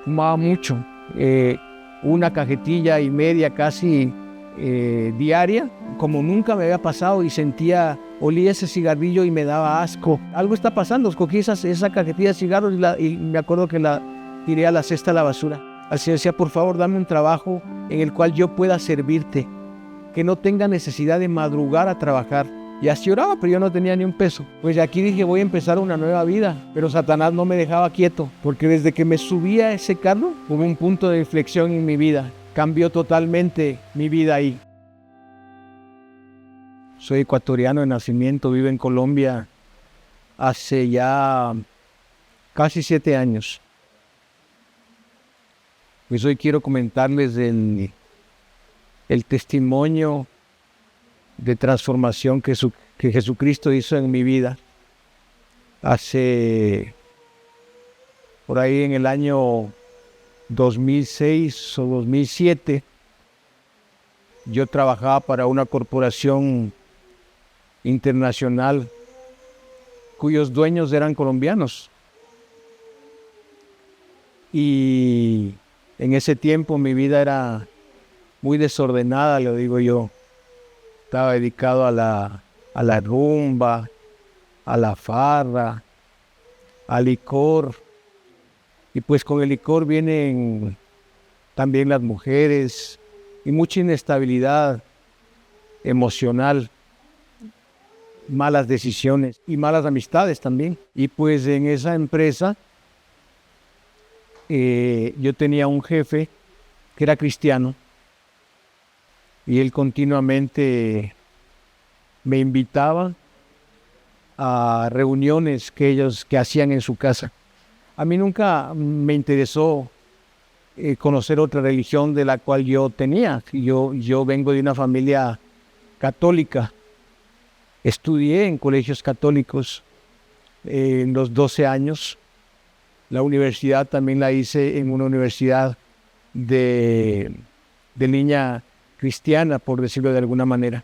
fumaba mucho, una cajetilla y media casi diaria, como nunca me había pasado, y olía ese cigarrillo y me daba asco. Algo está pasando, escogí esa cajetilla de cigarros y me acuerdo que la tiré a la cesta de la basura. Así decía, por favor, dame un trabajo en el cual yo pueda servirte, que no tenga necesidad de madrugar a trabajar. Y así oraba, pero yo no tenía ni un peso. Pues aquí dije, voy a empezar una nueva vida. Pero Satanás no me dejaba quieto, porque desde que me subí a ese carro, hubo un punto de inflexión en mi vida. Cambió totalmente mi vida ahí. Soy ecuatoriano de nacimiento, vivo en Colombia hace ya casi 7 años. Pues hoy quiero comentarles el testimonio de transformación que Jesucristo hizo en mi vida. Por ahí en el año 2006 o 2007, yo trabajaba para una corporación internacional cuyos dueños eran colombianos. Y en ese tiempo mi vida era muy desordenada, lo digo yo. Estaba dedicado a la rumba, a la farra, al licor. Y pues con el licor vienen también las mujeres y mucha inestabilidad emocional, malas decisiones y malas amistades también. Y pues en esa empresa yo tenía un jefe que era cristiano y él continuamente me invitaba a reuniones que hacían en su casa. A mí nunca me interesó conocer otra religión de la cual yo tenía. Yo vengo de una familia católica. Estudié en colegios católicos en los 12 años. La universidad también la hice en una universidad de niña cristiana, por decirlo de alguna manera.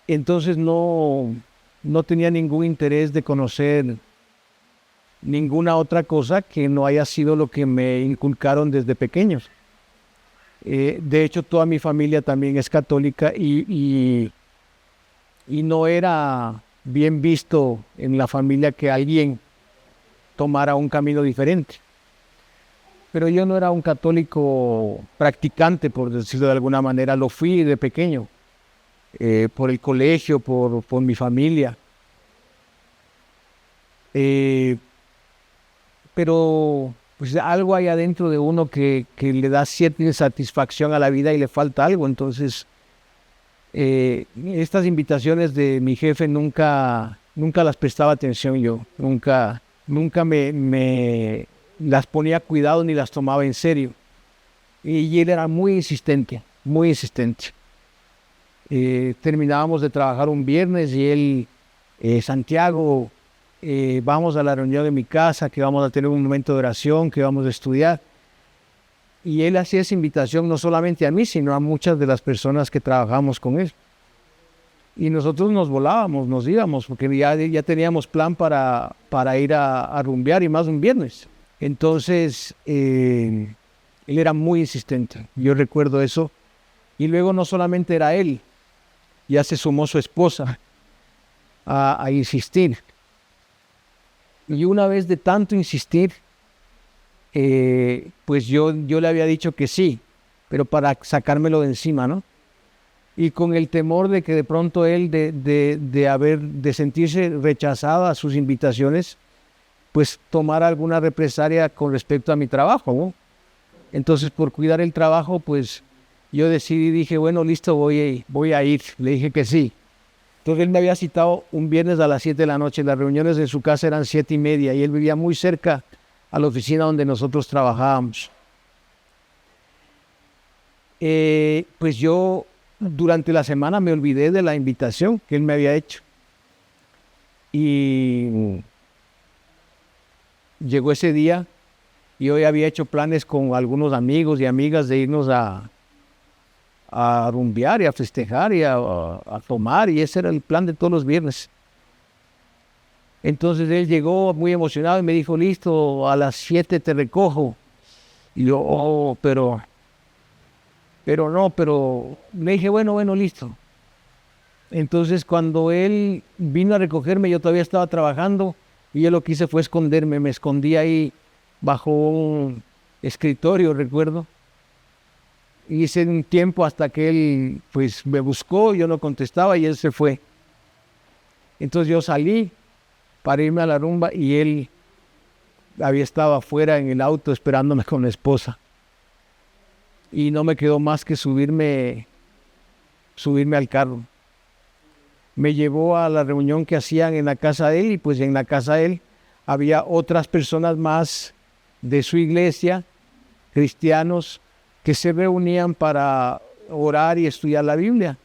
Entonces no tenía ningún interés de conocer ninguna otra cosa que no haya sido lo que me inculcaron desde pequeños. De hecho, toda mi familia también es católica y no era bien visto en la familia que alguien tomara un camino diferente. Pero yo no era un católico practicante, por decirlo de alguna manera, lo fui de pequeño, por el colegio, por mi familia. Pero pues algo hay adentro de uno que le da cierta insatisfacción a la vida y le falta algo. Entonces, estas invitaciones de mi jefe nunca las prestaba atención yo, nunca me las ponía cuidado ni las tomaba en serio. Y él era muy insistente, muy insistente. Terminábamos de trabajar un viernes y él, Santiago, vamos a la reunión de mi casa, que vamos a tener un momento de oración, que vamos a estudiar. Y él hacía esa invitación no solamente a mí, sino a muchas de las personas que trabajamos con él. Y nosotros nos volábamos, nos íbamos, porque ya teníamos plan para ir a rumbear, y más un viernes. Entonces, él era muy insistente, yo recuerdo eso. Y luego no solamente era él, ya se sumó su esposa a insistir. Y una vez de tanto insistir, pues yo le había dicho que sí, pero para sacármelo de encima, ¿no? Y con el temor de que de pronto él, de sentirse rechazado a sus invitaciones, pues tomara alguna represalia con respecto a mi trabajo, ¿no? Entonces, por cuidar el trabajo, pues yo dije, bueno, listo, voy a ir. Le dije que sí. Entonces él me había citado un viernes a las 7 de la noche. Las reuniones en su casa eran 7:30 y él vivía muy cerca a la oficina donde nosotros trabajábamos. Pues yo durante la semana me olvidé de la invitación que él me había hecho. Y llegó ese día y hoy había hecho planes con algunos amigos y amigas de irnos a rumbear y a festejar y a tomar, y ese era el plan de todos los viernes. Entonces él llegó muy emocionado y me dijo, listo, a las 7 te recojo. Y yo, oh, pero no, pero le dije, bueno, listo. Entonces cuando él vino a recogerme, yo todavía estaba trabajando y yo lo que hice fue esconderme, me escondí ahí bajo un escritorio, recuerdo. Hice un tiempo hasta que él pues me buscó, yo no contestaba y él se fue. Entonces yo salí para irme a la rumba y él había estado afuera en el auto esperándome con la esposa. Y no me quedó más que subirme al carro. Me llevó a la reunión que hacían en la casa de él y pues en la casa de él había otras personas más de su iglesia, cristianos, que se reunían para orar y estudiar la Biblia.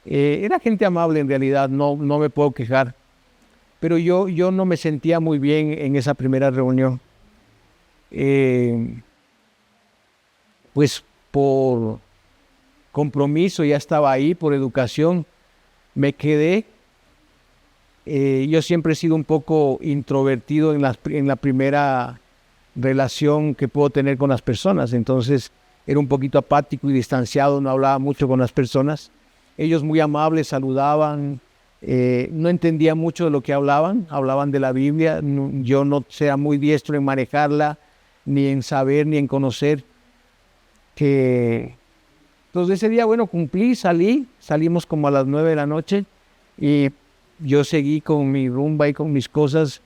Era gente amable en realidad, no me puedo quejar, pero yo no me sentía muy bien en esa primera reunión. Pues por compromiso ya estaba ahí, por educación, me quedé. Yo siempre he sido un poco introvertido en la primera relación que puedo tener con las personas, entonces era un poquito apático y distanciado, no hablaba mucho con las personas. Ellos muy amables, saludaban, no entendía mucho de lo que hablaban de la Biblia, yo no era muy diestro en manejarla, ni en saber, ni en conocer. Entonces ese día, bueno, cumplí, salimos como a las 9 de la noche y yo seguí con mi rumba y con mis cosas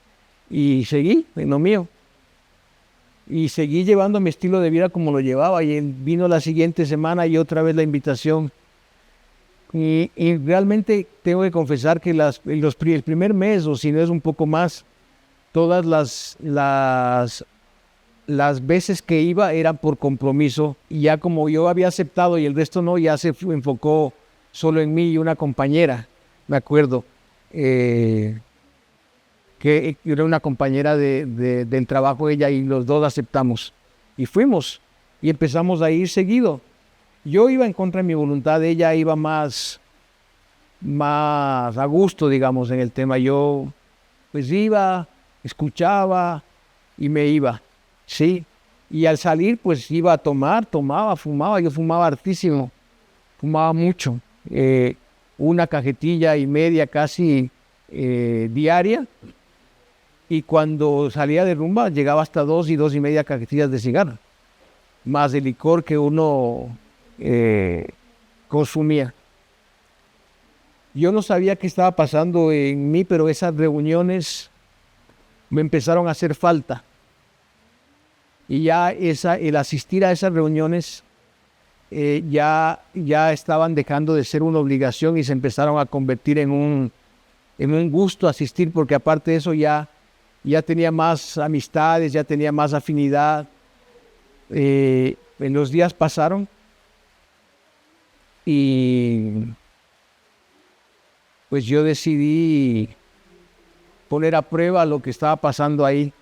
y seguí en lo mío. Y seguí llevando mi estilo de vida como lo llevaba y vino la siguiente semana y otra vez la invitación. Y realmente tengo que confesar que el primer mes, o si no es un poco más, todas las veces que iba eran por compromiso y ya como yo había aceptado y el resto no, ya se enfocó solo en mí y una compañera, me acuerdo, que era una compañera del trabajo ella y los dos aceptamos y fuimos y empezamos a ir seguido. Yo iba en contra de mi voluntad, ella iba más a gusto, digamos, en el tema. Yo pues iba, escuchaba y me iba, ¿sí? Y al salir pues iba a tomaba, fumaba, yo fumaba hartísimo, fumaba mucho, una cajetilla y media casi diaria. Y cuando salía de rumba llegaba hasta 2 y media cajetillas de cigarro, más el licor que uno consumía. Yo no sabía qué estaba pasando en mí, pero esas reuniones me empezaron a hacer falta. Y ya el asistir a esas reuniones ya estaban dejando de ser una obligación y se empezaron a convertir en un gusto asistir, porque aparte de eso ya tenía más amistades, ya tenía más afinidad. En los días pasaron y pues yo decidí poner a prueba lo que estaba pasando ahí.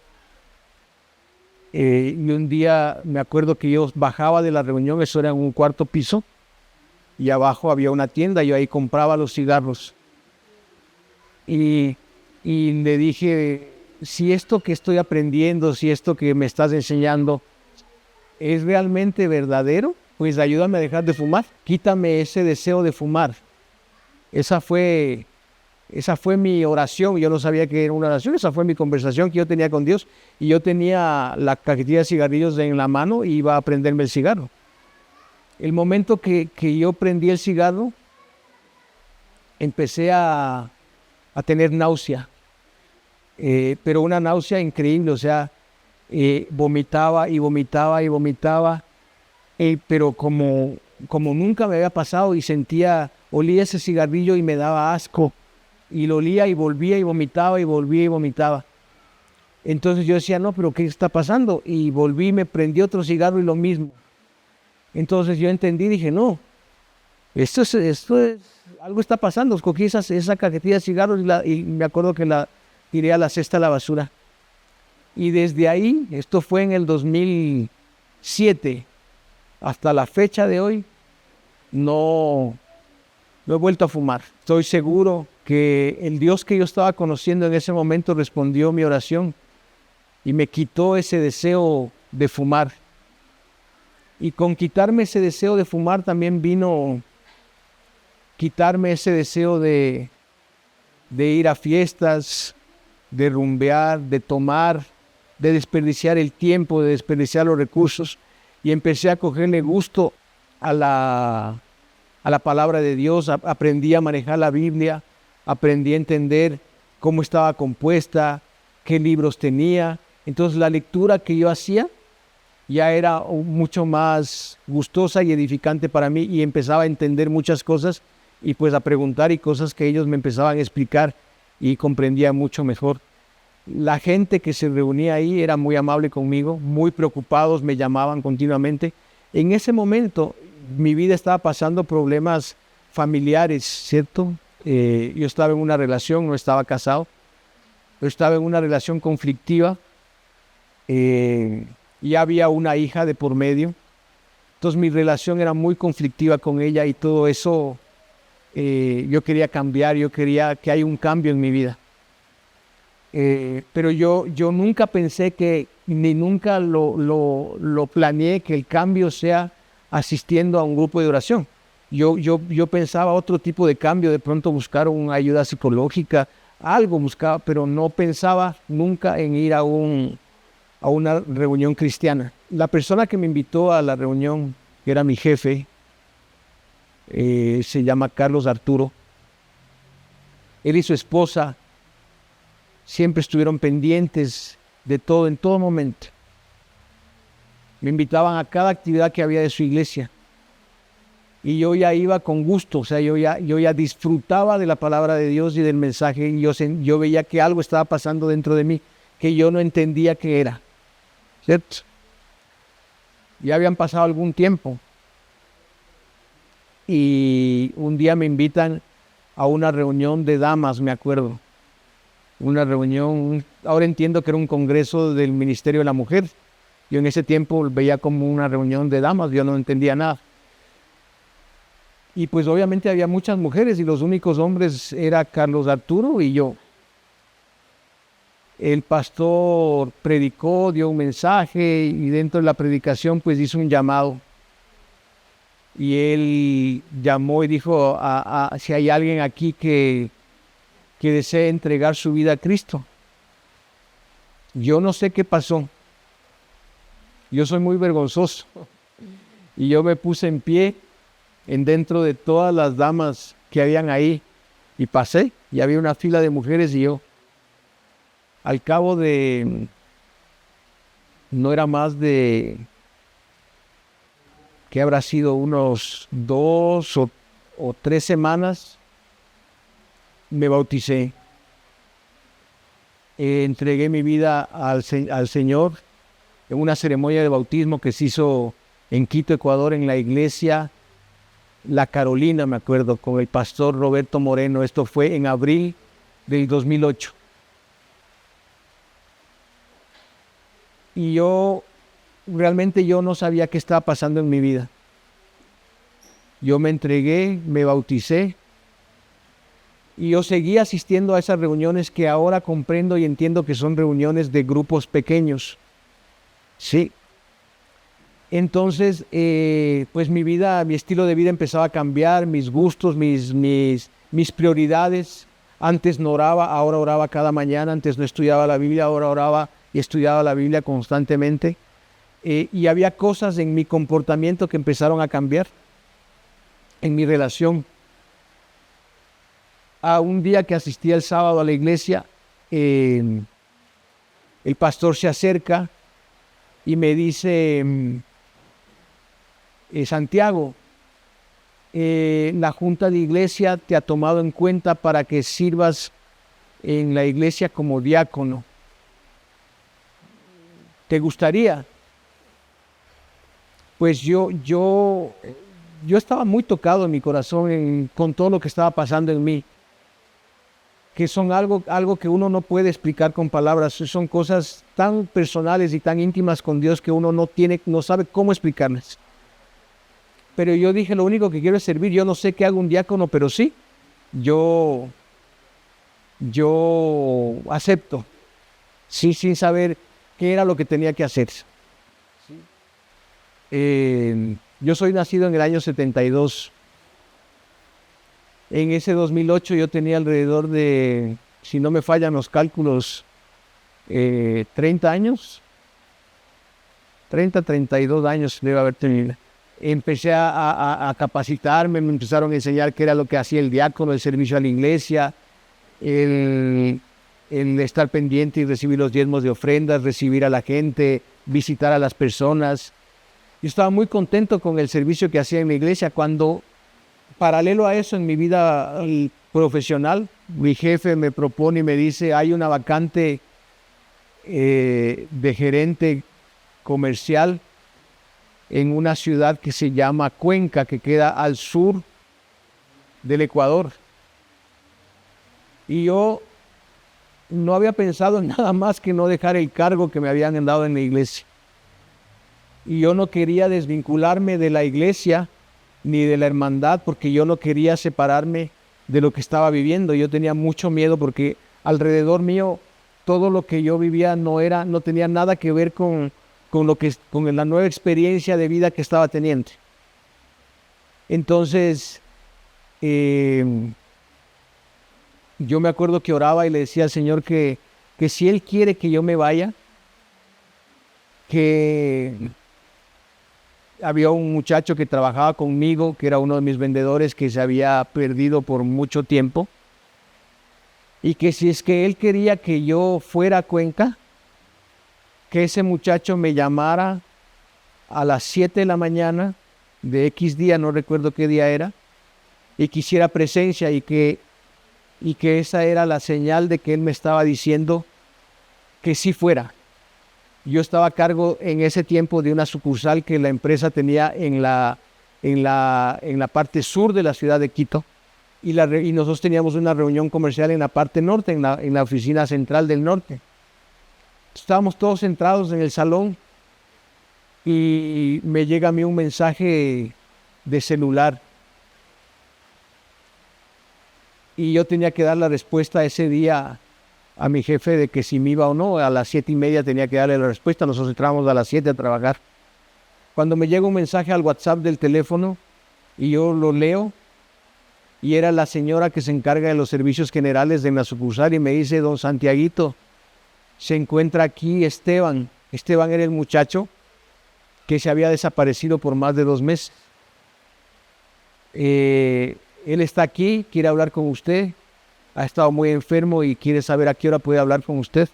Y un día me acuerdo que yo bajaba de la reunión, eso era en un cuarto piso, y abajo había una tienda, yo ahí compraba los cigarros. Y le dije, si esto que estoy aprendiendo, si esto que me estás enseñando es realmente verdadero, pues ayúdame a dejar de fumar, quítame ese deseo de fumar. Esa fue mi oración. Yo no sabía que era una oración, esa fue mi conversación que yo tenía con Dios, y yo tenía la cajetilla de cigarrillos en la mano y iba a prenderme el cigarro. El momento que yo prendí el cigarro, empecé a tener náusea, pero una náusea increíble, o sea, vomitaba y vomitaba y vomitaba, pero como nunca me había pasado, y olía ese cigarrillo y me daba asco, y lo olía y volvía y vomitaba y volvía y vomitaba. Entonces yo decía, no, pero ¿qué está pasando? Y volví, me prendí otro cigarro y lo mismo. Entonces yo entendí, dije, no, esto es algo está pasando. Escogí esa cajetilla de cigarros y me acuerdo que la tiré a la cesta de la basura. Y desde ahí, esto fue en el 2007, hasta la fecha de hoy, no he vuelto a fumar. Estoy seguro que el Dios que yo estaba conociendo en ese momento respondió mi oración y me quitó ese deseo de fumar. Y con quitarme ese deseo de fumar también vino quitarme ese deseo de ir a fiestas, de rumbear, de tomar, de desperdiciar el tiempo, de desperdiciar los recursos. Y empecé a cogerle gusto a la palabra de Dios. Aprendí a manejar la Biblia, aprendí a entender cómo estaba compuesta, qué libros tenía. Entonces la lectura que yo hacía ya era mucho más gustosa y edificante para mí, y empezaba a entender muchas cosas y pues a preguntar, y cosas que ellos me empezaban a explicar y comprendía mucho mejor. La gente que se reunía ahí era muy amable conmigo, muy preocupados, me llamaban continuamente. En ese momento mi vida estaba pasando problemas familiares, ¿cierto? Yo estaba en una relación, no estaba casado, yo estaba en una relación conflictiva, y había una hija de por medio. Entonces mi relación era muy conflictiva con ella, y todo eso yo quería cambiar, yo quería que haya un cambio en mi vida. Pero yo nunca pensé que, ni nunca lo planeé, que el cambio sea asistiendo a un grupo de oración. Yo pensaba otro tipo de cambio, de pronto buscar una ayuda psicológica, algo buscaba, pero no pensaba nunca en ir a una reunión cristiana. La persona que me invitó a la reunión, que era mi jefe, se llama Carlos Arturo. Él y su esposa siempre estuvieron pendientes de todo, en todo momento. Me invitaban a cada actividad que había de su iglesia. Y yo ya iba con gusto, o sea, yo ya disfrutaba de la palabra de Dios y del mensaje, y yo veía que algo estaba pasando dentro de mí, que yo no entendía qué era, ¿cierto? Ya habían pasado algún tiempo, y un día me invitan a una reunión de damas, me acuerdo. Una reunión, ahora entiendo que era un congreso del Ministerio de la Mujer. Yo en ese tiempo veía como una reunión de damas, yo no entendía nada. Y pues obviamente había muchas mujeres, y los únicos hombres era Carlos Arturo y yo. El pastor predicó, dio un mensaje, y dentro de la predicación pues hizo un llamado. Y él llamó y dijo si hay alguien aquí que desee entregar su vida a Cristo. Yo no sé qué pasó. Yo soy muy vergonzoso. Y yo me puse en pie dentro de todas las damas que habían ahí, y pasé, y había una fila de mujeres, y yo, al cabo de, no era más de, que habrá sido unos 2 o 3 semanas, me bauticé. Entregué mi vida al Señor en una ceremonia de bautismo que se hizo en Quito, Ecuador, en la iglesia La Carolina, me acuerdo, con el pastor Roberto Moreno. Esto fue en abril del 2008. Y yo no sabía qué estaba pasando en mi vida. Yo me entregué, me bauticé, y yo seguí asistiendo a esas reuniones que ahora comprendo y entiendo que son reuniones de grupos pequeños. Sí. Entonces, pues mi estilo de vida empezaba a cambiar, mis gustos, mis prioridades. Antes no oraba, ahora oraba cada mañana. Antes no estudiaba la Biblia, ahora oraba y estudiaba la Biblia constantemente. Y había cosas en mi comportamiento que empezaron a cambiar, en mi relación. A un día que asistí el sábado a la iglesia, el pastor se acerca y me dice: Santiago, la junta de iglesia te ha tomado en cuenta para que sirvas en la iglesia como diácono. ¿Te gustaría? Pues yo estaba muy tocado en mi corazón con todo lo que estaba pasando en mí, que son algo que uno no puede explicar con palabras. Son cosas tan personales y tan íntimas con Dios que uno no sabe cómo explicarlas. Pero yo dije, lo único que quiero es servir. Yo no sé qué haga un diácono, pero sí, yo yo acepto, sí, sin saber qué era lo que tenía que hacer. Yo soy nacido en el año 72. En ese 2008 yo tenía alrededor de, si no me fallan los cálculos, 30 años, 32 años debe haber tenido. Empecé a capacitarme, me empezaron a enseñar qué era lo que hacía el diácono, el servicio a la iglesia, el estar pendiente y recibir los diezmos de ofrendas, recibir a la gente, visitar a las personas. Yo estaba muy contento con el servicio que hacía en la iglesia cuando, paralelo a eso, en mi vida profesional, mi jefe me propone y me dice, hay una vacante de gerente comercial en una ciudad que se llama Cuenca, que queda al sur del Ecuador. Y yo no había pensado en nada más que no dejar el cargo que me habían dado en la iglesia. Y yo no quería desvincularme de la iglesia ni de la hermandad porque yo no quería separarme de lo que estaba viviendo. Yo tenía mucho miedo porque alrededor mío todo lo que yo vivía no tenía nada que ver con la nueva experiencia de vida que estaba teniendo. Entonces, yo me acuerdo que oraba y le decía al Señor que si Él quiere que yo me vaya, que había un muchacho que trabajaba conmigo, que era uno de mis vendedores, que se había perdido por mucho tiempo, y que si es que Él quería que yo fuera a Cuenca, que ese muchacho me llamara a las 7 de la mañana de X día, no recuerdo qué día era, y que hiciera presencia y que esa era la señal de que Él me estaba diciendo que sí fuera. Yo estaba a cargo en ese tiempo de una sucursal que la empresa tenía en la parte sur de la ciudad de Quito y nosotros teníamos una reunión comercial en la parte norte, en la oficina central del norte. Estábamos todos centrados en el salón y me llega a mí un mensaje de celular y yo tenía que dar la respuesta ese día a mi jefe de que si me iba o no. A las 7:30 tenía que darle la respuesta. Nosotros entrábamos a las 7 a trabajar. Cuando me llega un mensaje al WhatsApp del teléfono y yo lo leo, y era la señora que se encarga de los servicios generales de la sucursal y me dice, don Santiaguito, se encuentra aquí Esteban. Esteban era el muchacho que se había desaparecido por más de 2 meses. Él está aquí, quiere hablar con usted. Ha estado muy enfermo y quiere saber a qué hora puede hablar con usted.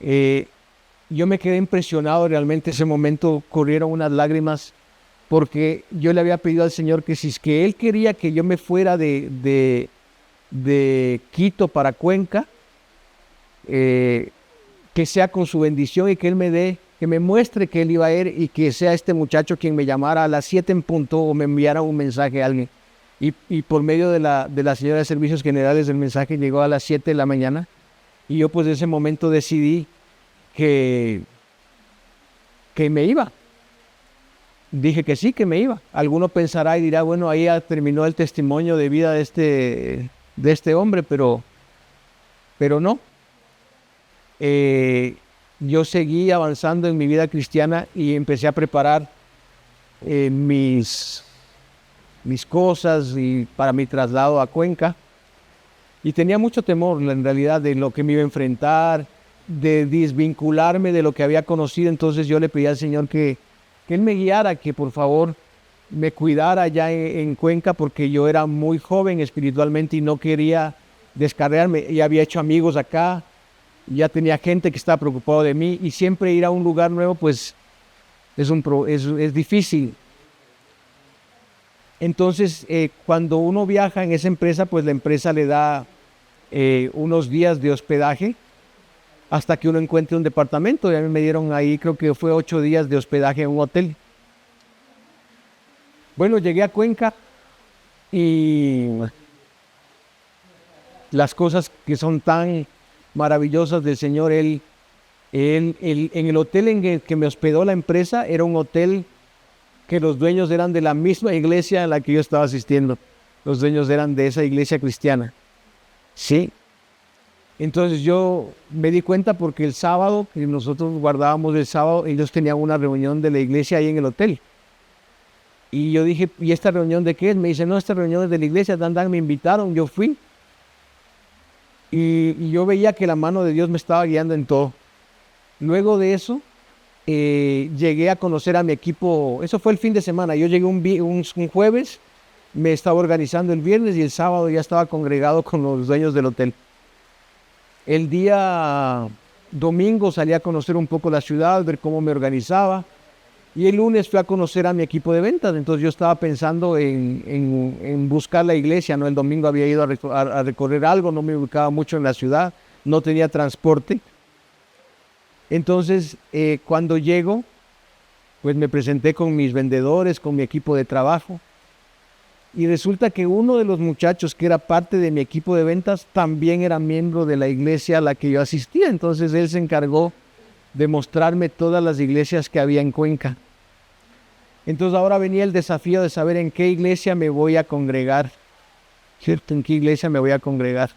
Yo me quedé impresionado, realmente ese momento corrieron unas lágrimas porque yo le había pedido al Señor que si es que Él quería que yo me fuera de Quito para Cuenca, que sea con su bendición y que Él que me muestre que Él iba a ir y que sea este muchacho quien me llamara a las 7 en punto o me enviara un mensaje a alguien. Y por medio de la señora de Servicios Generales el mensaje llegó a las 7 de la mañana y yo pues en ese momento decidí que me iba. Dije que sí, que me iba. Alguno pensará y dirá, bueno, ahí ya terminó el testimonio de vida de este hombre, pero no. Yo seguí avanzando en mi vida cristiana y empecé a preparar mis cosas y para mi traslado a Cuenca. Y tenía mucho temor, en realidad, de lo que me iba a enfrentar, de desvincularme de lo que había conocido. Entonces yo le pedí al Señor que Él me guiara, que por favor me cuidara allá en Cuenca, porque yo era muy joven espiritualmente y no quería descarriarme. Ya había hecho amigos acá, ya tenía gente que estaba preocupado de mí y siempre ir a un lugar nuevo pues es difícil. Entonces, cuando uno viaja en esa empresa, pues la empresa le da unos días de hospedaje hasta que uno encuentre un departamento. Y a mí me dieron ahí, creo que fue 8 días de hospedaje en un hotel. Bueno, llegué a Cuenca y las cosas que son tan maravillosas del Señor, en el hotel en el que me hospedó la empresa, era un hotel que los dueños eran de la misma iglesia a la que yo estaba asistiendo. Los dueños eran de esa iglesia cristiana. Sí. Entonces yo me di cuenta porque el sábado, que nosotros guardábamos el sábado, ellos tenían una reunión de la iglesia ahí en el hotel. Y yo dije, ¿y esta reunión de qué es? Me dice, no, esta reunión es de la iglesia, me invitaron, yo fui. Y yo veía que la mano de Dios me estaba guiando en todo. Luego de eso, llegué a conocer a mi equipo, eso fue el fin de semana, yo llegué un jueves, me estaba organizando el viernes y el sábado ya estaba congregado con los dueños del hotel. El día domingo salí a conocer un poco la ciudad, ver cómo me organizaba. Y el lunes fui a conocer a mi equipo de ventas. Entonces yo estaba pensando en buscar la iglesia, ¿no? El domingo había ido a recorrer algo, no me ubicaba mucho en la ciudad, no tenía transporte. Entonces cuando llego, pues me presenté con mis vendedores, con mi equipo de trabajo. Y resulta que uno de los muchachos que era parte de mi equipo de ventas también era miembro de la iglesia a la que yo asistía. Entonces él se encargó de mostrarme todas las iglesias que había en Cuenca. Entonces ahora venía el desafío de saber en qué iglesia me voy a congregar. ¿Cierto? ¿En qué iglesia me voy a congregar?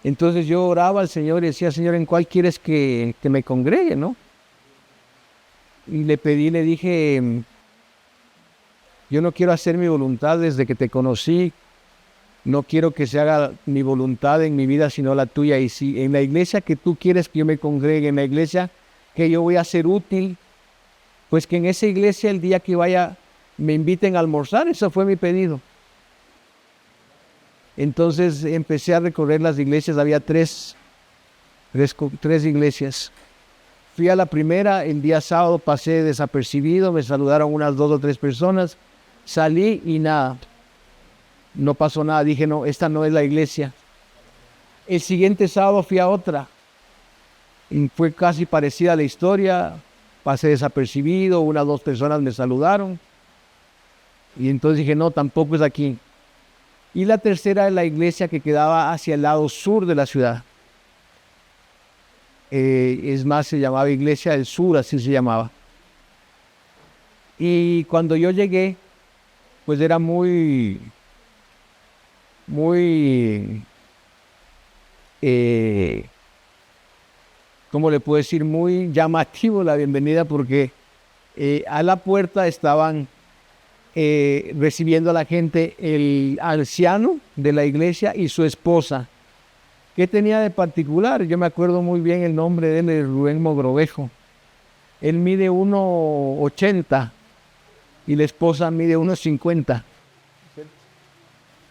Entonces yo oraba al Señor y decía, Señor, ¿en cuál quieres que me congregue, no? Y le dije, yo no quiero hacer mi voluntad desde que te conocí. No quiero que se haga mi voluntad en mi vida, sino la tuya. Y si en la iglesia que tú quieres que yo me congregue, en la iglesia que yo voy a ser útil, pues que en esa iglesia el día que vaya me inviten a almorzar. Eso fue mi pedido. Entonces empecé a recorrer las iglesias. Había tres iglesias. Fui a la primera, el día sábado pasé desapercibido, me saludaron unas 2 o 3 personas. Salí y nada, no pasó nada. Dije, no, esta no es la iglesia. El siguiente sábado fui a otra. Y fue casi parecida a la historia. Pasé desapercibido, 1 o 2 personas me saludaron. Y entonces dije, no, tampoco es aquí. Y la tercera es la iglesia que quedaba hacia el lado sur de la ciudad. Es más, se llamaba Iglesia del Sur, así se llamaba. Y cuando yo llegué, pues era muy, ¿cómo le puedo decir? Muy llamativo la bienvenida, porque a la puerta estaban recibiendo a la gente el anciano de la iglesia y su esposa. ¿Qué tenía de particular? Yo me acuerdo muy bien el nombre de él, es Rubén Mogrovejo. Él mide 1,80 y la esposa mide 1,50.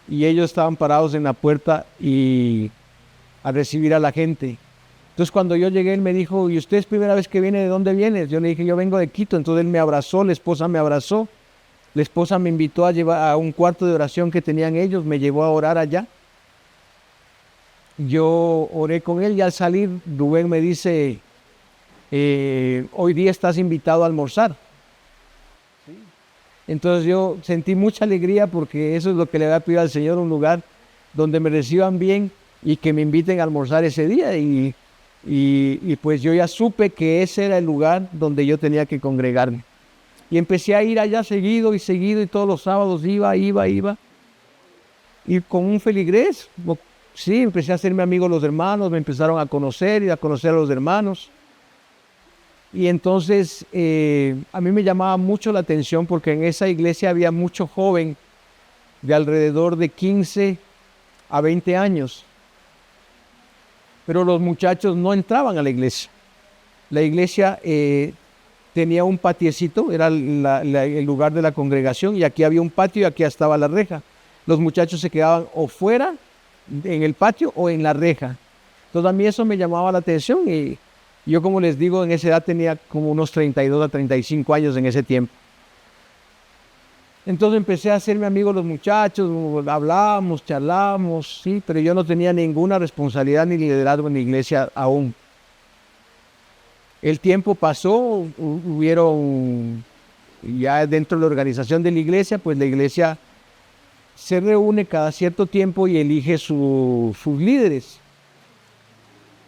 Y ellos estaban parados en la puerta y a recibir a la gente. Entonces cuando yo llegué, él me dijo, ¿y usted es primera vez que viene? ¿De dónde vienes? Yo le dije, yo vengo de Quito. Entonces él me abrazó, la esposa me abrazó. La esposa me invitó a llevar a un cuarto de oración que tenían ellos, me llevó a orar allá. Yo oré con él y al salir Rubén me dice, hoy día estás invitado a almorzar. Entonces yo sentí mucha alegría porque eso es lo que le había pedido al Señor, un lugar donde me reciban bien y que me inviten a almorzar ese día. Y pues yo ya supe que ese era el lugar donde yo tenía que congregarme. Y empecé a ir allá seguido y todos los sábados iba. Y con un feligrés, sí, empecé a hacerme amigo de los hermanos, me empezaron a conocer y a conocer a los hermanos. Y entonces a mí me llamaba mucho la atención porque en esa iglesia había mucho joven de alrededor de 15 a 20 años. Pero los muchachos no entraban a la iglesia. La iglesia tenía un patiecito, era el lugar de la congregación, y aquí había un patio y aquí estaba la reja. Los muchachos se quedaban o fuera en el patio o en la reja. Entonces a mí eso me llamaba la atención y yo, como les digo, en esa edad tenía como unos 32 a 35 años en ese tiempo. Entonces empecé a hacerme amigo de los muchachos, hablábamos, charlábamos, sí, pero yo no tenía ninguna responsabilidad ni liderazgo en la iglesia aún. El tiempo pasó, hubieron ya dentro de la organización de la iglesia, pues la iglesia se reúne cada cierto tiempo y elige sus líderes.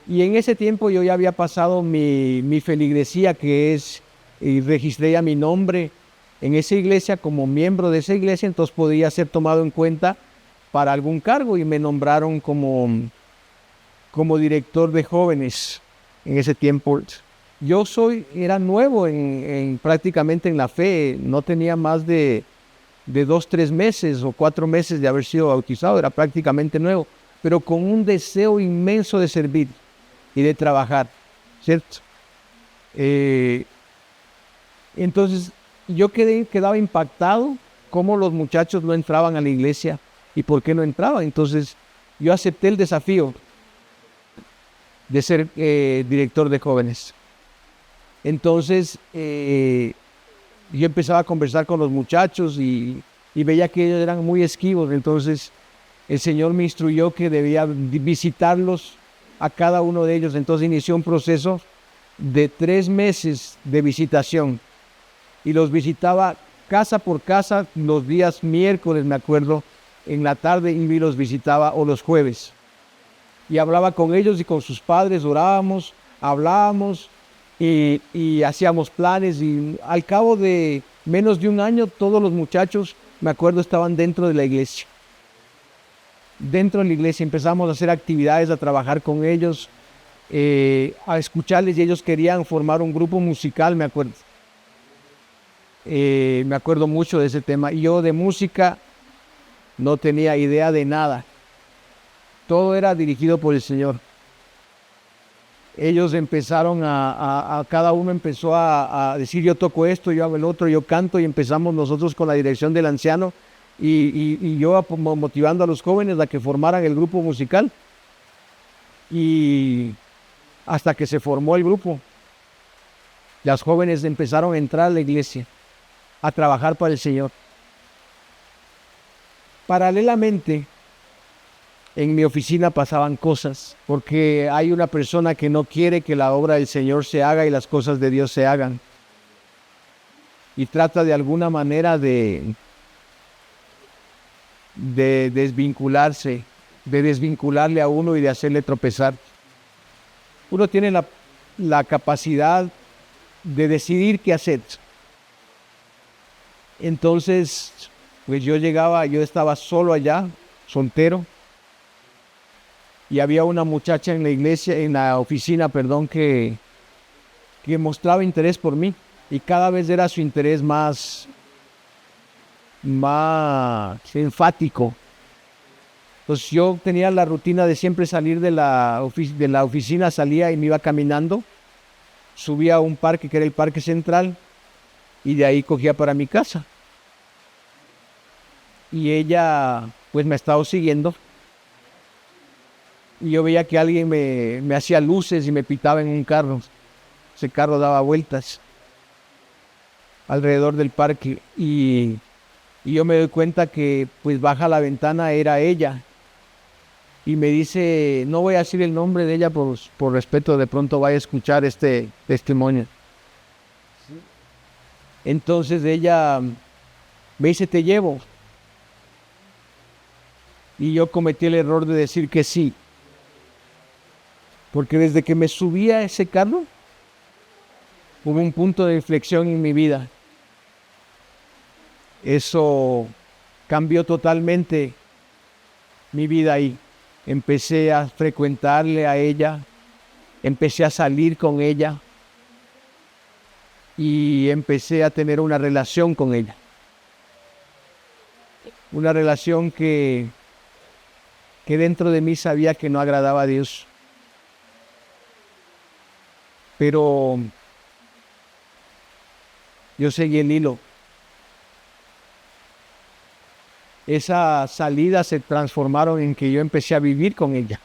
Y en ese tiempo yo ya había pasado mi feligresía, que es, y registré ya mi nombre en esa iglesia como miembro de esa iglesia, entonces podía ser tomado en cuenta para algún cargo y me nombraron como director de jóvenes en ese tiempo. Yo era nuevo prácticamente en la fe, no tenía más de 2, 3 meses o 4 meses de haber sido bautizado, era prácticamente nuevo, pero con un deseo inmenso de servir y de trabajar, ¿cierto? Entonces yo quedaba impactado cómo los muchachos no entraban a la iglesia y por qué no entraban. Entonces yo acepté el desafío de ser director de jóvenes. Entonces yo empezaba a conversar con los muchachos y veía que ellos eran muy esquivos. Entonces el Señor me instruyó que debía visitarlos a cada uno de ellos. Entonces inició un proceso de 3 meses de visitación y los visitaba casa por casa los días miércoles, me acuerdo, en la tarde, y los visitaba, o los jueves. Y hablaba con ellos y con sus padres, orábamos, hablábamos y hacíamos planes. Y al cabo de menos de un año, todos los muchachos, me acuerdo, estaban dentro de la iglesia. Dentro de la iglesia empezamos a hacer actividades, a trabajar con ellos, a escucharles, y ellos querían formar un grupo musical, me acuerdo. Me acuerdo mucho de ese tema. Y yo de música no tenía idea de nada. Todo era dirigido por el Señor. Ellos empezaron cada uno empezó a decir: yo toco esto, yo hago el otro, yo canto, y empezamos nosotros con la dirección del anciano y yo motivando a los jóvenes a que formaran el grupo musical, y hasta que se formó el grupo, las jóvenes empezaron a entrar a la iglesia, a trabajar para el Señor. Paralelamente, en mi oficina pasaban cosas, porque hay una persona que no quiere que la obra del Señor se haga y las cosas de Dios se hagan, y trata de alguna manera de desvincularse, de desvincularle a uno y de hacerle tropezar. Uno tiene la capacidad de decidir qué hacer. Entonces, pues yo estaba solo allá, soltero, y había una muchacha en la iglesia, en la oficina, que mostraba interés por mí, y cada vez era su interés más enfático. Entonces yo tenía la rutina de siempre salir de la oficina, salía y me iba caminando, subía a un parque que era el Parque Central, y de ahí cogía para mi casa. Y ella pues me estaba siguiendo, y yo veía que alguien me hacía luces y me pitaba en un carro. Ese carro daba vueltas alrededor del parque, y yo me doy cuenta que pues baja la ventana, era ella, y me dice, no voy a decir el nombre de ella por respeto, de pronto vaya a escuchar este testimonio. Entonces ella me dice: te llevo. Y yo cometí el error de decir que sí, porque desde que me subí a ese carro hubo un punto de inflexión en mi vida. Eso cambió totalmente mi vida ahí. Empecé a frecuentarle a ella, empecé a salir con ella y empecé a tener una relación con ella. Una relación que dentro de mí sabía que no agradaba a Dios. Pero yo seguí el hilo. Esas salidas se transformaron en que yo empecé a vivir con ella.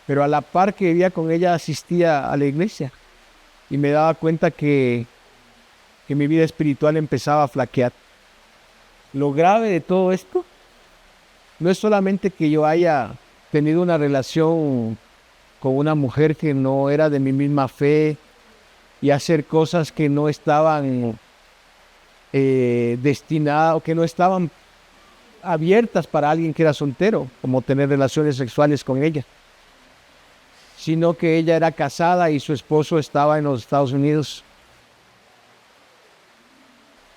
Pero a la par que vivía con ella, asistía a la iglesia. Y me daba cuenta que mi vida espiritual empezaba a flaquear. Lo grave de todo esto no es solamente que yo haya tenido una relación con una mujer que no era de mi misma fe y hacer cosas que no estaban destinadas o que no estaban abiertas para alguien que era soltero, como tener relaciones sexuales con ella, sino que ella era casada y su esposo estaba en los Estados Unidos.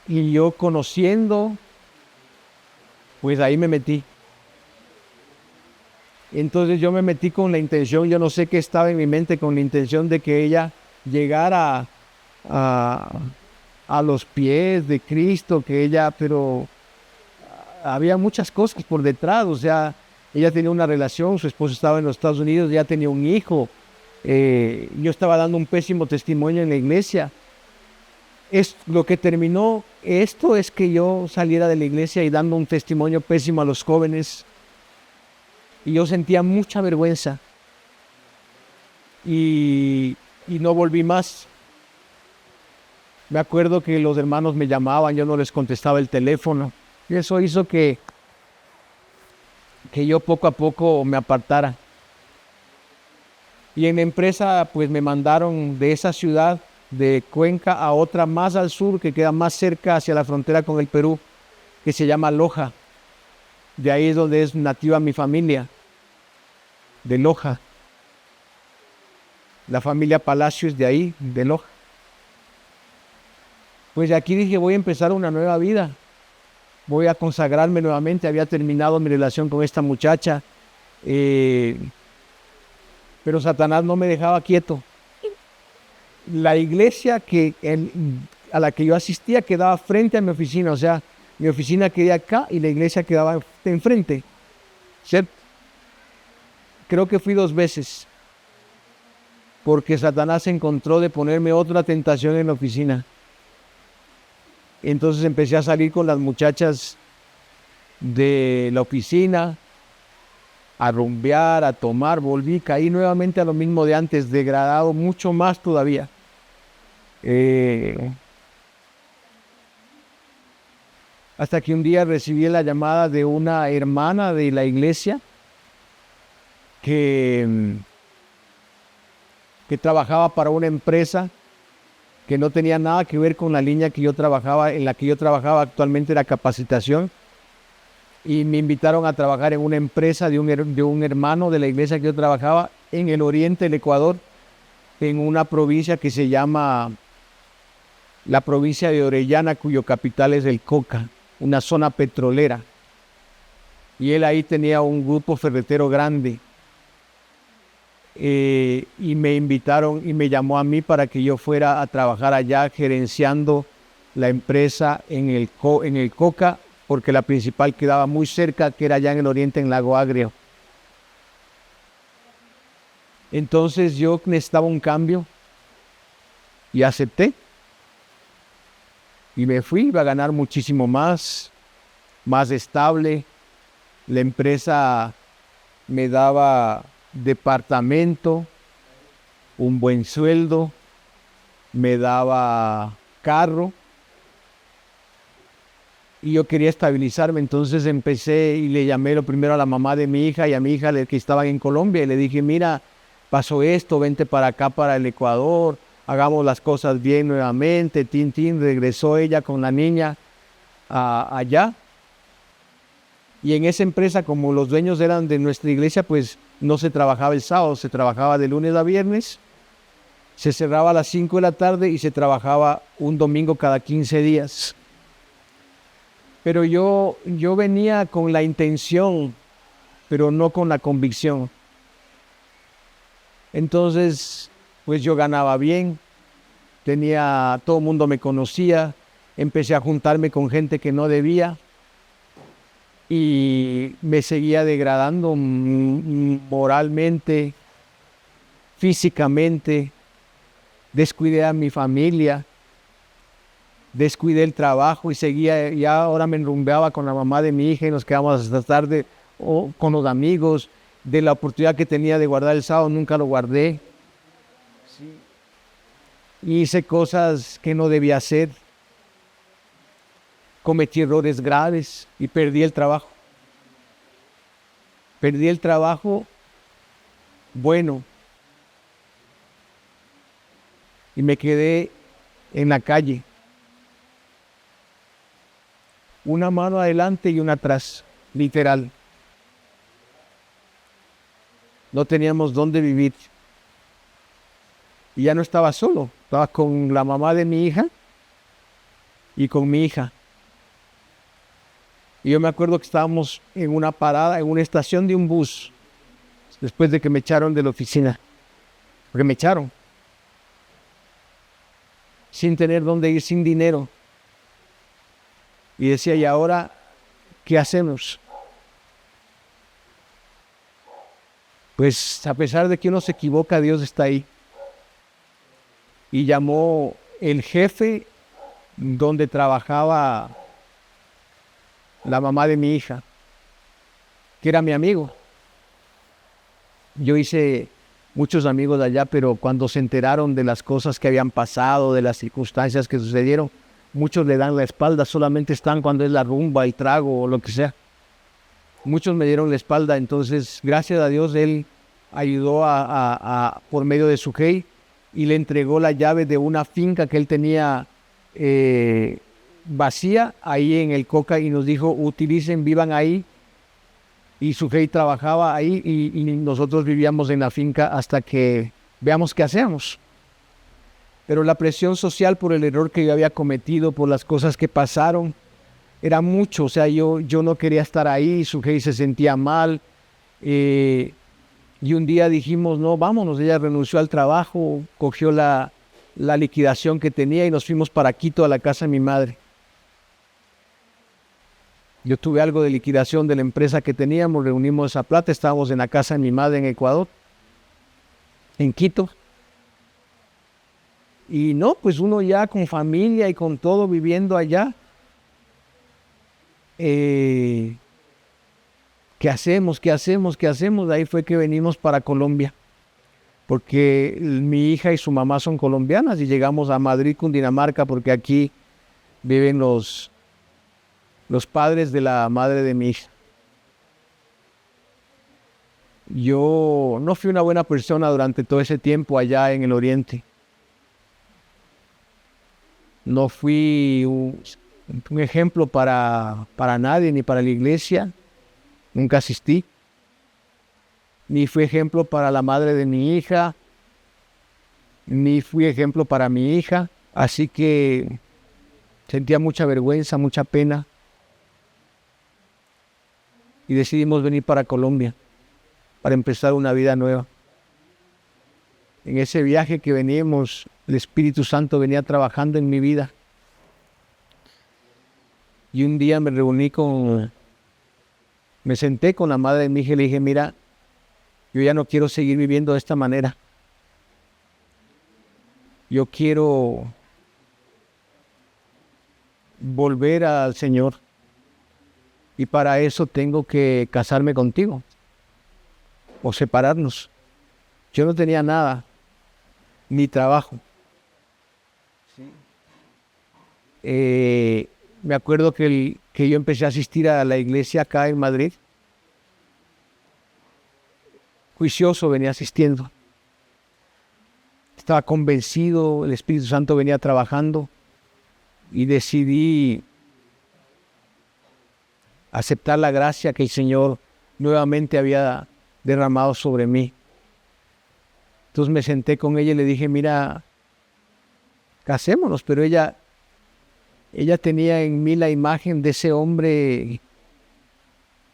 Y yo, conociendo Pues ahí me metí. Entonces yo me metí con la intención, yo no sé qué estaba en mi mente, con la intención de que ella llegara a, a los pies de Cristo, que ella, pero había muchas cosas por detrás, o sea, ella tenía una relación, su esposo estaba en los Estados Unidos, ya tenía un hijo, yo estaba dando un pésimo testimonio en la iglesia. Lo que terminó esto es que yo saliera de la iglesia y dando un testimonio pésimo a los jóvenes, y yo sentía mucha vergüenza y no volví más. Me acuerdo que los hermanos me llamaban, yo no les contestaba el teléfono, y eso hizo que yo poco a poco me apartara. Y en la empresa pues me mandaron de esa ciudad de Cuenca a otra más al sur, que queda más cerca hacia la frontera con el Perú, que se llama Loja. De ahí es donde es nativa mi familia, de Loja. La familia Palacio es de ahí, de Loja. Pues de aquí dije, voy a empezar una nueva vida. Voy a consagrarme nuevamente. Había terminado mi relación con esta muchacha, pero Satanás no me dejaba quieto. La iglesia a la que yo asistía quedaba frente a mi oficina, o sea, mi oficina quedaba acá y la iglesia quedaba enfrente, ¿cierto? Creo que fui 2 veces, porque Satanás se encontró de ponerme otra tentación en la oficina. Entonces empecé a salir con las muchachas de la oficina, a rumbear, a tomar, caí nuevamente a lo mismo de antes, degradado mucho más todavía. Hasta que un día recibí la llamada de una hermana de la iglesia que trabajaba para una empresa que no tenía nada que ver con la línea que yo trabajaba, en la que yo trabajaba actualmente, era capacitación, y me invitaron a trabajar en una empresa de un hermano de la iglesia que yo trabajaba en el oriente del Ecuador, en una provincia que se llama la provincia de Orellana, cuyo capital es el Coca, una zona petrolera. Y él ahí tenía un grupo ferretero grande. Y me invitaron y me llamó a mí para que yo fuera a trabajar allá gerenciando la empresa en el Coca, porque la principal quedaba muy cerca, que era allá en el oriente, en Lago Agrio. Entonces yo necesitaba un cambio y acepté. Y me fui, iba a ganar muchísimo más estable. La empresa me daba departamento, un buen sueldo, me daba carro y yo quería estabilizarme. Entonces empecé y le llamé lo primero a la mamá de mi hija y a mi hija que estaban en Colombia, y le dije, mira, pasó esto, vente para acá, para el Ecuador, hagamos las cosas bien nuevamente. Regresó ella con la niña allá. Y en esa empresa, como los dueños eran de nuestra iglesia, pues no se trabajaba el sábado, se trabajaba de lunes a viernes, se cerraba a las 5 de la tarde y se trabajaba un domingo cada 15 días. Pero yo venía con la intención, pero no con la convicción. Entonces, pues yo ganaba bien, todo el mundo me conocía, empecé a juntarme con gente que no debía, y me seguía degradando moralmente, físicamente. Descuidé a mi familia, descuidé el trabajo y seguía, ya ahora me enrumbeaba con la mamá de mi hija y nos quedamos hasta tarde, o con los amigos. De la oportunidad que tenía de guardar el sábado, nunca lo guardé. Hice cosas que no debía hacer. Cometí errores graves y perdí el trabajo. Perdí el trabajo bueno y me quedé en la calle. Una mano adelante y una atrás, literal. No teníamos dónde vivir. Y ya no estaba solo, estaba con la mamá de mi hija y con mi hija. Y yo me acuerdo que estábamos en una parada, en una estación de un bus, después de que me echaron de la oficina. Porque me echaron. Sin tener dónde ir, sin dinero. Y decía, ¿y ahora qué hacemos? Pues a pesar de que uno se equivoca, Dios está ahí. Y llamó el jefe donde trabajaba la mamá de mi hija, que era mi amigo. Yo hice muchos amigos de allá, pero cuando se enteraron de las cosas que habían pasado, de las circunstancias que sucedieron, muchos le dan la espalda, solamente están cuando es la rumba, el trago o lo que sea. Muchos me dieron la espalda, entonces gracias a Dios él ayudó por medio de su jey y le entregó la llave de una finca que él tenía vacía ahí en el Coca y nos dijo, utilicen, vivan ahí. Y su jey trabajaba ahí y nosotros vivíamos en la finca hasta que veamos qué hacemos. Pero la presión social por el error que yo había cometido, por las cosas que pasaron, era mucho. O sea, yo no quería estar ahí, su jey se sentía mal. Y un día dijimos, no, vámonos. Ella renunció al trabajo, cogió la liquidación que tenía y nos fuimos para Quito, a la casa de mi madre. Yo tuve algo de liquidación de la empresa que teníamos, reunimos esa plata, estábamos en la casa de mi madre en Ecuador, en Quito. Y no, pues uno ya con familia y con todo viviendo allá. ¿Qué hacemos? ¿Qué hacemos? ¿Qué hacemos? De ahí fue que venimos para Colombia. Porque mi hija y su mamá son colombianas y llegamos a Madrid, Cundinamarca, porque aquí viven los padres de la madre de mi hija. Yo no fui una buena persona durante todo ese tiempo allá en el Oriente. No fui un ejemplo para nadie, ni para la iglesia. Nunca asistí. Ni fui ejemplo para la madre de mi hija. Ni fui ejemplo para mi hija. Así que sentía mucha vergüenza, mucha pena. Y decidimos venir para Colombia, para empezar una vida nueva. En ese viaje que veníamos, el Espíritu Santo venía trabajando en mi vida. Y un día me senté con la madre de mi hija y le dije, mira, yo ya no quiero seguir viviendo de esta manera. Yo quiero volver al Señor. Y para eso tengo que casarme contigo o separarnos. Yo no tenía nada, ni trabajo. Me acuerdo que yo empecé a asistir a la iglesia acá en Madrid. Juicioso venía asistiendo. Estaba convencido, el Espíritu Santo venía trabajando y decidí aceptar la gracia que el Señor nuevamente había derramado sobre mí. Entonces me senté con ella y le dije, mira, casémonos, pero ella tenía en mí la imagen de ese hombre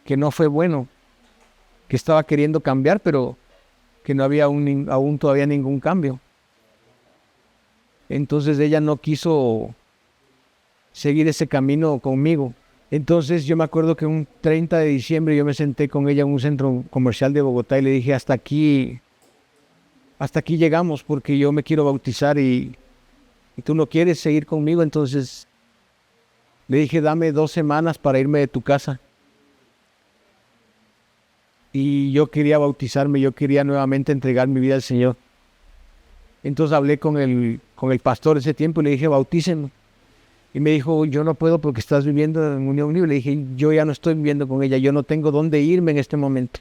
que no fue bueno, que estaba queriendo cambiar, pero que no había aún todavía ningún cambio. Entonces ella no quiso seguir ese camino conmigo. Entonces yo me acuerdo que un 30 de diciembre yo me senté con ella en un centro comercial de Bogotá y le dije, hasta aquí llegamos porque yo me quiero bautizar y tú no quieres seguir conmigo. Entonces le dije, dame 2 semanas para irme de tu casa. Y yo quería bautizarme, yo quería nuevamente entregar mi vida al Señor. Entonces hablé con el pastor ese tiempo y le dije, bautícenme. Y me dijo, yo no puedo porque estás viviendo en unión libre. Le dije, yo ya no estoy viviendo con ella, yo no tengo dónde irme en este momento.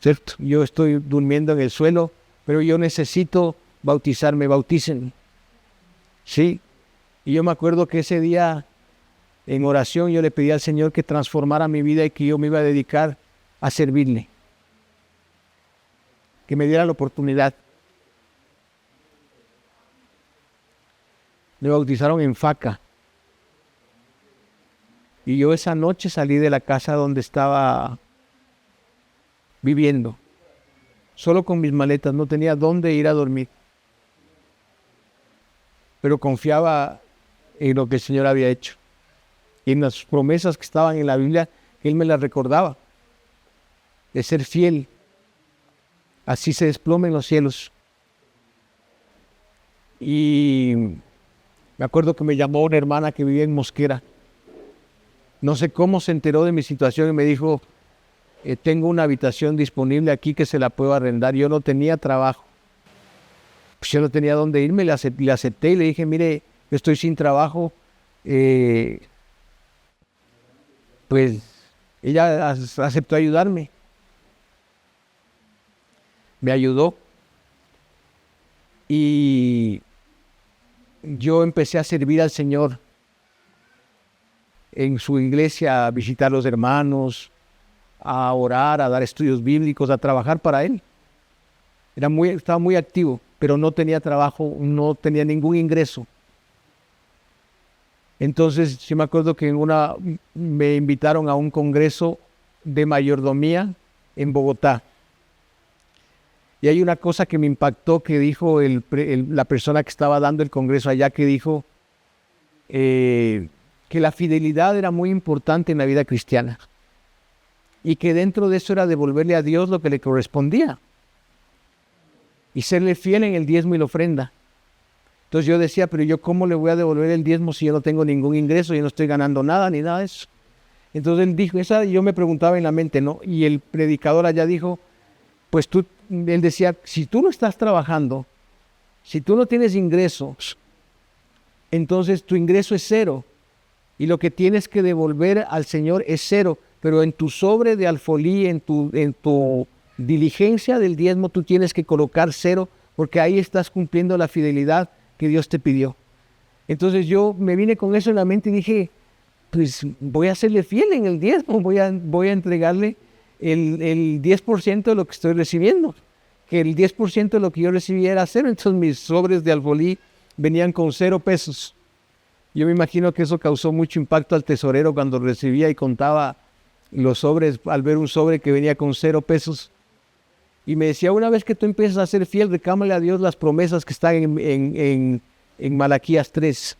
¿Cierto? Yo estoy durmiendo en el suelo, pero yo necesito bautizarme, bautícenme. Sí. Y yo me acuerdo que ese día, en oración, yo le pedí al Señor que transformara mi vida y que yo me iba a dedicar a servirle. Que me diera la oportunidad. Me bautizaron en Faca. Y yo esa noche salí de la casa donde estaba viviendo, solo con mis maletas, no tenía dónde ir a dormir. Pero confiaba en lo que el Señor había hecho y en las promesas que estaban en la Biblia, que Él me las recordaba, de ser fiel. Así se desplomen los cielos. Y me acuerdo que me llamó una hermana que vivía en Mosquera. No sé cómo se enteró de mi situación y me dijo, tengo una habitación disponible aquí que se la puedo arrendar. Yo no tenía trabajo. Pues yo no tenía dónde irme, le acepté y le dije, mire, yo estoy sin trabajo. Pues ella aceptó ayudarme. Me ayudó. Y yo empecé a servir al Señor en su iglesia, a visitar a los hermanos, a orar, a dar estudios bíblicos, a trabajar para Él. Estaba muy activo, pero no tenía trabajo, no tenía ningún ingreso. Entonces, sí me acuerdo que me invitaron a un congreso de mayordomía en Bogotá. Y hay una cosa que me impactó que dijo la persona que estaba dando el congreso allá, que dijo que la fidelidad era muy importante en la vida cristiana y que dentro de eso era devolverle a Dios lo que le correspondía y serle fiel en el diezmo y la ofrenda. Entonces yo decía, pero yo ¿cómo le voy a devolver el diezmo si yo no tengo ningún ingreso, yo no estoy ganando nada ni nada de eso? Entonces él dijo, yo me preguntaba en la mente, ¿no? Y el predicador allá dijo, pues él decía, si tú no estás trabajando, si tú no tienes ingresos, entonces tu ingreso es cero. Y lo que tienes que devolver al Señor es cero. Pero en tu sobre de alfolí, en tu diligencia del diezmo, tú tienes que colocar cero, porque ahí estás cumpliendo la fidelidad que Dios te pidió. Entonces yo me vine con eso en la mente y dije, pues voy a serle fiel en el diezmo, voy a entregarle el 10% de lo que estoy recibiendo, que el 10% de lo que yo recibía era cero. Entonces mis sobres de alfolí venían con 0 pesos. Yo me imagino que eso causó mucho impacto al tesorero cuando recibía y contaba los sobres, al ver un sobre que venía con 0 pesos. Y me decía, una vez que tú empiezas a ser fiel, reclámale a Dios las promesas que están en Malaquías 3.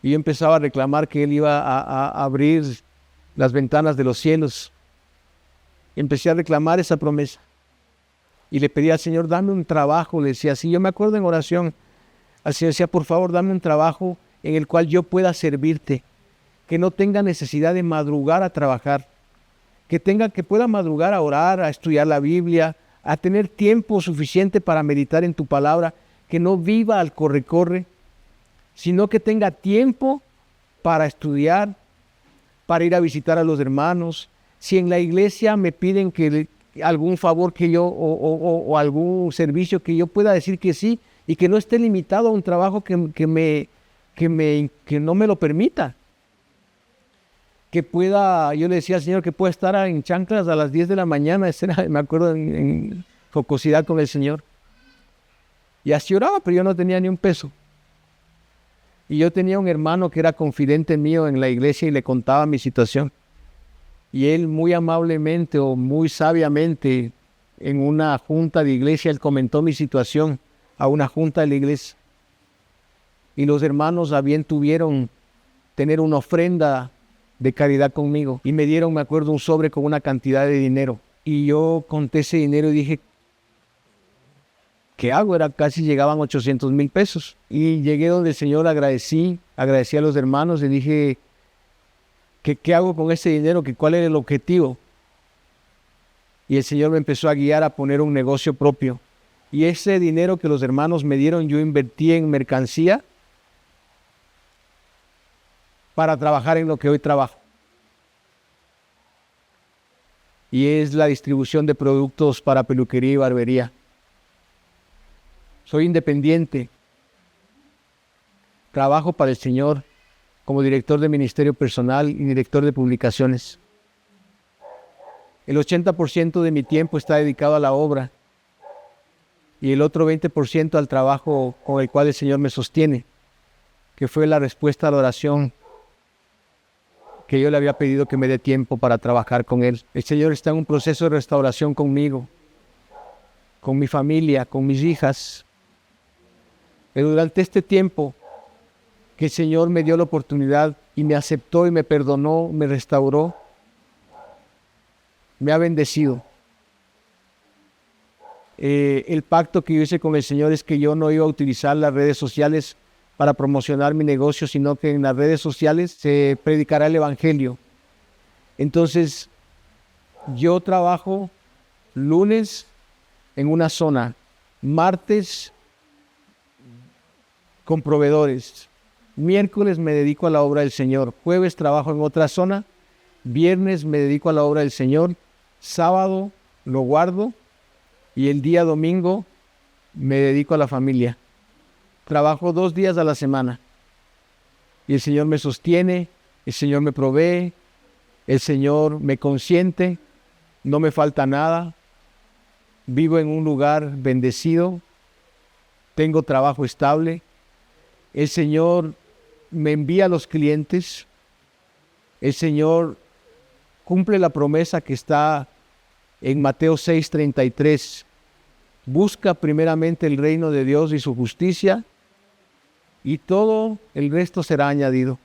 Y yo empezaba a reclamar que Él iba a abrir las ventanas de los cielos. Y empecé a reclamar esa promesa. Y le pedí al Señor, dame un trabajo. Le decía así, yo me acuerdo en oración, al Señor decía, por favor, dame un trabajo en el cual yo pueda servirte, que no tenga necesidad de madrugar a trabajar, que pueda madrugar a orar, a estudiar la Biblia, a tener tiempo suficiente para meditar en tu palabra, que no viva al corre-corre, sino que tenga tiempo para estudiar, para ir a visitar a los hermanos. Si en la iglesia me piden que algún favor que yo o algún servicio que yo pueda decir que sí y que no esté limitado a un trabajo que no me lo permita. Que pueda, yo le decía al Señor que pueda estar en chanclas a las 10 de la mañana, me acuerdo en jocosidad con el Señor. Y así oraba, pero yo no tenía ni un peso. Y yo tenía un hermano que era confidente mío en la iglesia y le contaba mi situación. Y él muy amablemente o muy sabiamente en una junta de iglesia, él comentó mi situación a una junta de la iglesia. Y los hermanos a bien tuvieron tener una ofrenda de caridad conmigo. Y me dieron, me acuerdo, un sobre con una cantidad de dinero. Y yo conté ese dinero y dije, ¿qué hago? Casi llegaban 800,000 pesos. Y llegué donde el Señor, agradecí a los hermanos y dije, ¿qué hago con ese dinero? ¿Cuál era el objetivo? Y el Señor me empezó a guiar a poner un negocio propio. Y ese dinero que los hermanos me dieron, yo invertí en mercancía para trabajar en lo que hoy trabajo. Y es la distribución de productos para peluquería y barbería. Soy independiente. Trabajo para el Señor como director de ministerio personal y director de publicaciones. El 80% de mi tiempo está dedicado a la obra y el otro 20% al trabajo con el cual el Señor me sostiene, que fue la respuesta a la oración que yo le había pedido que me dé tiempo para trabajar con él. El Señor está en un proceso de restauración conmigo, con mi familia, con mis hijas. Pero durante este tiempo que el Señor me dio la oportunidad y me aceptó y me perdonó, me restauró, me ha bendecido. El pacto que yo hice con el Señor es que yo no iba a utilizar las redes sociales para promocionar mi negocio, sino que en las redes sociales se predicará el Evangelio. Entonces, yo trabajo lunes en una zona, martes con proveedores, miércoles me dedico a la obra del Señor, jueves trabajo en otra zona, viernes me dedico a la obra del Señor, sábado lo guardo y el día domingo me dedico a la familia. Trabajo 2 días a la semana y el Señor me sostiene, el Señor me provee, el Señor me consiente, no me falta nada, vivo en un lugar bendecido, tengo trabajo estable, el Señor me envía a los clientes, el Señor cumple la promesa que está en Mateo 6:33. Busca primeramente el reino de Dios y su justicia, y todo el resto será añadido.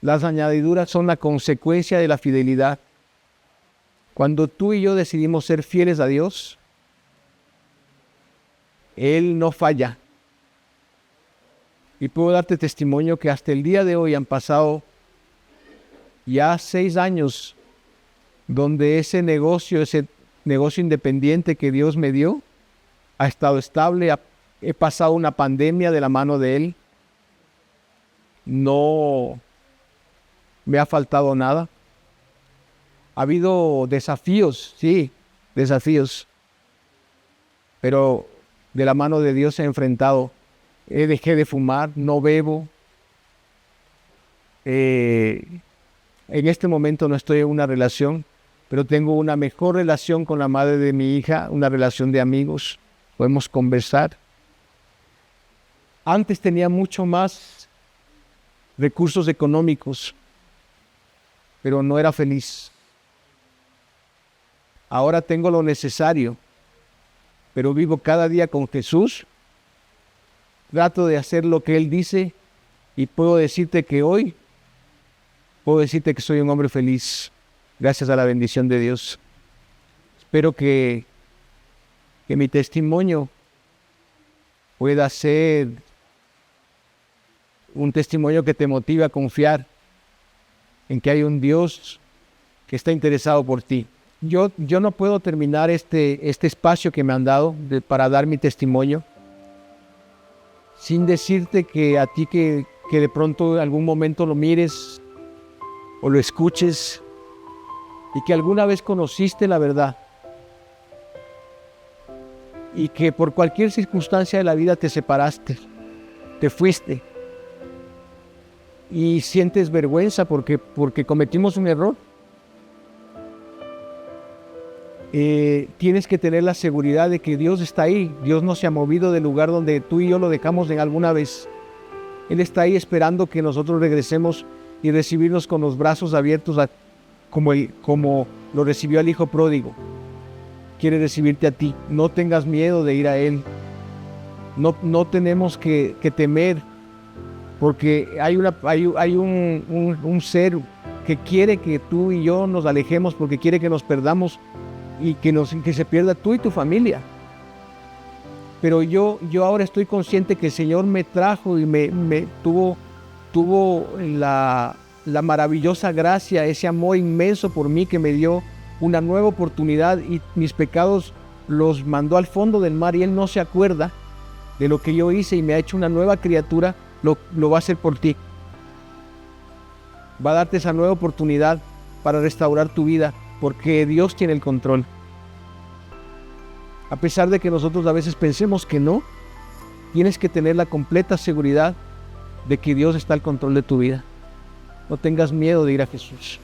Las añadiduras son la consecuencia de la fidelidad. Cuando tú y yo decidimos ser fieles a Dios, Él no falla. Y puedo darte testimonio que hasta el día de hoy han pasado ya 6 años donde ese negocio independiente que Dios me dio ha estado estable. He pasado una pandemia de la mano de Él. No me ha faltado nada. Ha habido desafíos, sí, desafíos. Pero de la mano de Dios he enfrentado. Dejé de fumar, no bebo. En este momento no estoy en una relación, pero tengo una mejor relación con la madre de mi hija, una relación de amigos. Podemos conversar. Antes tenía mucho más recursos económicos, pero no era feliz. Ahora tengo lo necesario, pero vivo cada día con Jesús. Trato de hacer lo que Él dice y puedo decirte que hoy, puedo decirte que soy un hombre feliz, gracias a la bendición de Dios. Espero que mi testimonio pueda ser un testimonio que te motive a confiar en que hay un Dios que está interesado por ti. Yo no puedo terminar este espacio que me han dado para dar mi testimonio sin decirte que a ti que de pronto en algún momento lo mires o lo escuches y que alguna vez conociste la verdad y que por cualquier circunstancia de la vida te separaste, te fuiste y sientes vergüenza porque cometimos un error. Tienes que tener la seguridad de que Dios está ahí. Dios no se ha movido del lugar donde tú y yo lo dejamos en alguna vez. Él está ahí esperando que nosotros regresemos y recibirnos con los brazos abiertos como lo recibió al hijo pródigo. Quiere recibirte a ti. No tengas miedo de ir a Él. No tenemos que temer, porque hay un ser que quiere que tú y yo nos alejemos, porque quiere que nos perdamos y que se pierda tú y tu familia. Pero yo ahora estoy consciente que el Señor me trajo y me tuvo la maravillosa gracia, ese amor inmenso por mí, que me dio una nueva oportunidad y mis pecados los mandó al fondo del mar, y Él no se acuerda de lo que yo hice y me ha hecho una nueva criatura. Lo va a hacer por ti. Va a darte esa nueva oportunidad para restaurar tu vida, porque Dios tiene el control. A pesar de que nosotros a veces pensemos que no, tienes que tener la completa seguridad de que Dios está al control de tu vida. No tengas miedo de ir a Jesús.